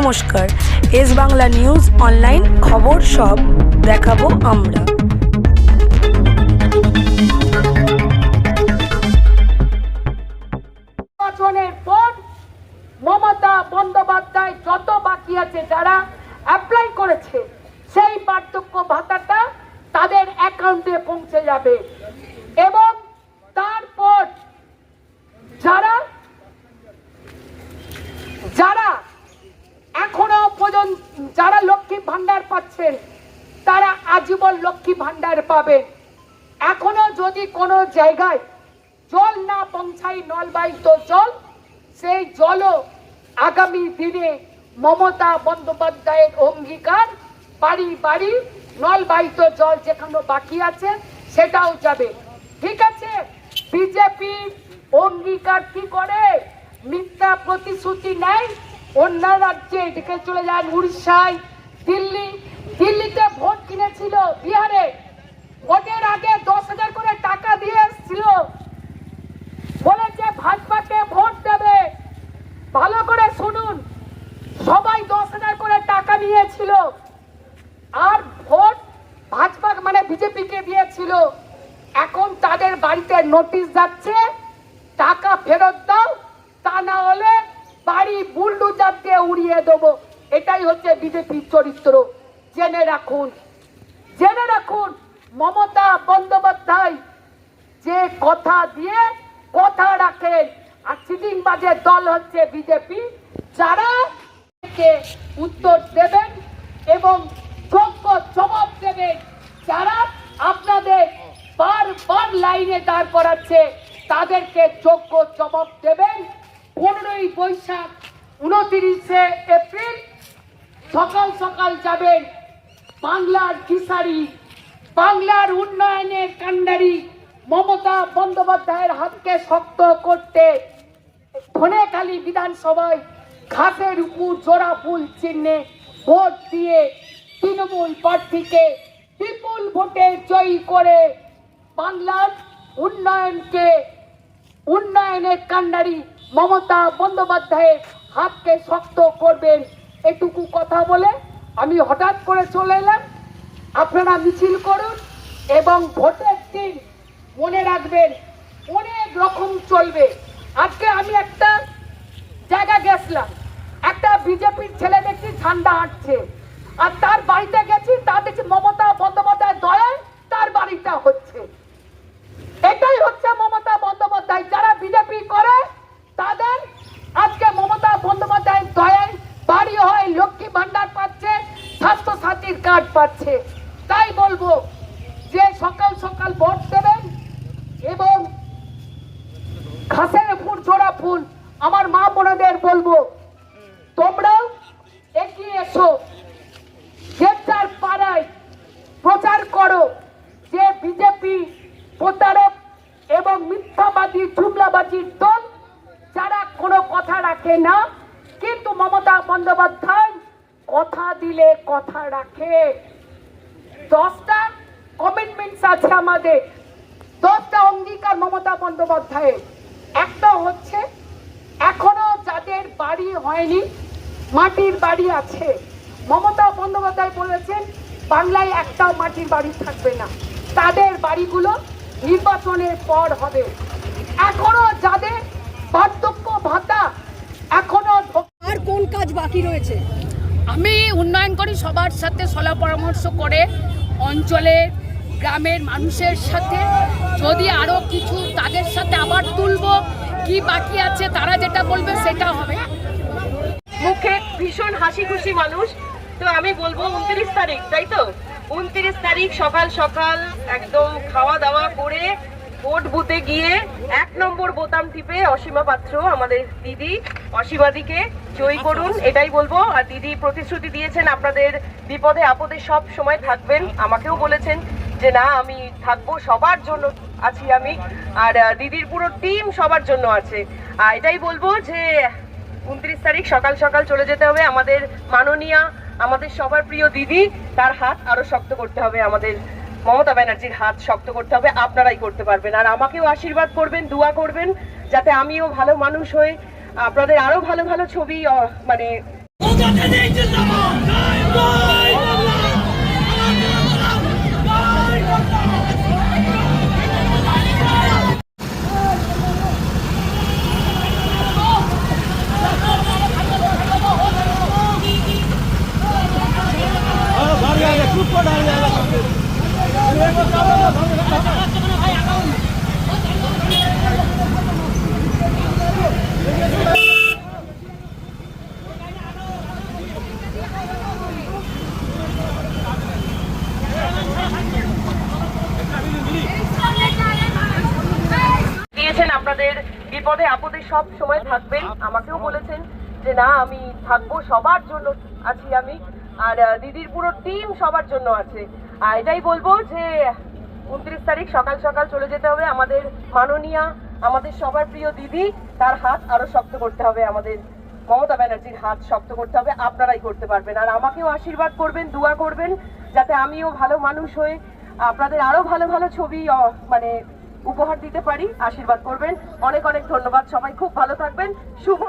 নমস্কার, S Bangla news online খবর সব দেখাবো আমরা। নির্বাচনের পর মমতা বন্দ্যোপাধ্যায় যত বাকি আছে যারা অ্যাপ্লাই করেছে সেই বার্ধক্য ভাতাটা তাদের অ্যাকাউন্টে পৌঁছে যাবে এবং তারপর যারা যারা এখনো পর্যন্ত যারা লক্ষ্মী ভান্ডার পাচ্ছেন তারা আজীবন লক্ষ্মী ভান্ডার পাবেন। এখনো যদি কোনো জায়গায় জল না পৌঁছায় নলবাহিত জল, সেই জলও আগামী দিনে মমতা বন্দ্যোপাধ্যায়ের অঙ্গীকার বাড়ি বাড়ি নলবাহিত জল যেখানে বাকি আছে সেটাও যাবে। ঠিক আছে, বিজেপি অঙ্গীকার কি করে? মিথ্যা প্রতিশ্রুতি নেয়, অন্য রাজ্যে দিকে চলে যান, উড়িষ্যায়, দিল্লিতে ভোট কিনেছিল, বিহারে ভোটের আগে 10,000 করে টাকা দিয়ে এসেছিল, বলেছে ভাজপাকে ভোট দেবে। ভালো করে শুনুন, সবাই 10,000 করে টাকা নিয়েছিল আর ভোট ভাজপা মানে বিজেপিকে দিয়েছিল। এখন তাদের বাড়িতে নোটিশ যাচ্ছে, টাকা ফেরত দাও, তা না হলে বাড়ি বুলডোজার দিয়ে উড়িয়ে দেবো। এটাই হচ্ছে বিজেপির চরিত্র। জেনে রাখুন, জেনে রাখুন, মমতা বন্দ্যোপাধ্যায় যে কথা দিয়ে কথা রাখেন, আর চিটিংবাজের দল হচ্ছে বিজেপি, যারা উত্তর দেবেন এবং যোগ্য জবাব দেবেন। যারা আপনাদের বারবার লাইনে দাঁড় করাচ্ছে তাদেরকে যোগ্য জবাব দেবেন। 15ই বৈশাখ, 29শে এপ্রিল সকাল সকাল যাবেন বাংলার কিশারি, বাংলার উন্নয়নের কান্ডারি মমতা বন্দ্যোপাধ্যায়ের হাতকে শক্ত করতে ধনেখালি বিধানসভায় ঘাসের উপর জোড়া ফুল চিহ্নে ভোট দিয়ে তৃণমূল প্রার্থীকে বিপুল ভোটে জয়ী করে বাংলার উন্নয়নের কান্ডারি মমতা বন্দ্যোপাধ্যায়ের হাতকে শক্ত করবেন। এটুকু কথা বলে আমি হঠাৎ করে চলে এলাম। আপনারা মিছিল করুন এবং ভোটের দিন মনে রাখবেন অনেক রকম চলবে। আজকে আমি একটা জায়গা গেছিলাম, একটা বিজেপির ছেলে দেখছি ঝান্ডা হাঁটছে, আর তার বাড়িতে গেছি, তা দেখছি মমতা বন্দ্যোপাধ্যায় দয়ায় তার বাড়িটা হচ্ছে। এটাই হচ্ছে মমতা বন্দ্যোপাধ্যায়। যারা বিজেপি করে তাদের আজকে মমতা বন্দ্যোপাধ্যায়ের দয়ায় বাড়ি হয়, লক্ষ্মী ভান্ডার পাচ্ছে, স্বাস্থ্য সাথীর কার্ড পাচ্ছে। তাই বলবো যে সকাল সকাল ভোট দেবেন এবং ঘাসের ফুল জোড়া ফুল। আমার মা বোনদের বলবো, তোমরাও এগিয়ে এসো, যে যার পাড়ায় প্রচার করো যে বিজেপি প্রতারক এবং মিথ্যাবাদী জুমলাবাজির দল, যারা কোনো কথা রাখে না। কিন্তু মমতা বন্দ্যোপাধ্যায় কথা দিলে কথা রাখে। 10টা কমিটমেন্টস আছে আমাদের, 10টা অঙ্গীকার মমতা বন্দ্যোপাধ্যায়ের। একটা হচ্ছে এখনো যাদের বাড়ি হয়নি, মাটির বাড়ি আছে, মমতা বন্দ্যোপাধ্যায় বলেছেন বাংলায় একটাও মাটির বাড়ি থাকবে না, তাদের বাড়িগুলো নির্বাচনের পর হবে। এখনো যাদের বার্ধক্য ভাতা এখনো। আর কোন কাজ বাকি রয়েছে? আমি উন্নয়ন করি সবার সাথে সলা পরামর্শ করে, অঞ্চলের গ্রামের মানুষের সাথে, যদি আরো কিছু তাদের সাথে আবার তুলবো, কি বাকি আছে তারা যেটা বলবে সেটা হবে। মুখে ভীষণ হাসি খুশি মানুষ। তো আমি বলবো 29 তারিখ, তাই তো 29 তারিখ সকাল সকাল একদম খাওয়া দাওয়া করে ভোট বুথে গিয়ে 1 নম্বর বোতাম টিপে অসীমা পাত্র আমাদের দিদি অসীমাদিকে জয়ী করুন, এটাই বলবো। আর দিদি প্রতিশ্রুতি দিয়েছেন আপনাদের বিপদে আপদে সব সময় থাকবেন। আমাকেও বলেছেন যে না আমি থাকবো, সবার জন্য আছি আমি, আর দিদির পুরো টিম সবার জন্য আছে। আর এটাই বলবো যে 29 তারিখ সকাল সকাল চলে যেতে হবে। আমাদের মাননীয়া, আমাদের সবার প্রিয় দিদি, তার হাত আরো শক্ত করতে হবে, আমাদের মমতা ব্যানার্জির হাত শক্ত করতে হবে। আপনারাই করতে পারবেন। আর আমাকেও আশীর্বাদ করবেন, দোয়া করবেন যাতে আমিও ভালো মানুষ হয়ে আপনাদের আরো ভালো ভালো ছবি মানে দিয়েছেন আপনাদের বিপদে আপদে সব সময় থাকবেন। আমাকেও বলেছেন যে না আমি থাকবো, সবার জন্য আছি আমি, আর দিদির পুরো টিম সবার জন্য আছে। আর এটাই বলবো যে 29 তারিখ সকাল সকাল চলে যেতে হবে আমাদের মাননীয়া, আমাদের সবার প্রিয় দিদি, তার হাত আরো শক্ত করতে হবে, আমাদের মমতা ব্যানার্জির হাত শক্ত করতে হবে। আপনারাই করতে পারবেন, আর আমাকেও আশীর্বাদ করবেন, দোয়া করবেন যাতে আমিও ভালো মানুষ হয়ে আপনাদের আরো ভালো ভালো ছবি মানে উপহার দিতে পারি। আশীর্বাদ করবেন। অনেক অনেক ধন্যবাদ, সবাই খুব ভালো থাকবেন। শুভ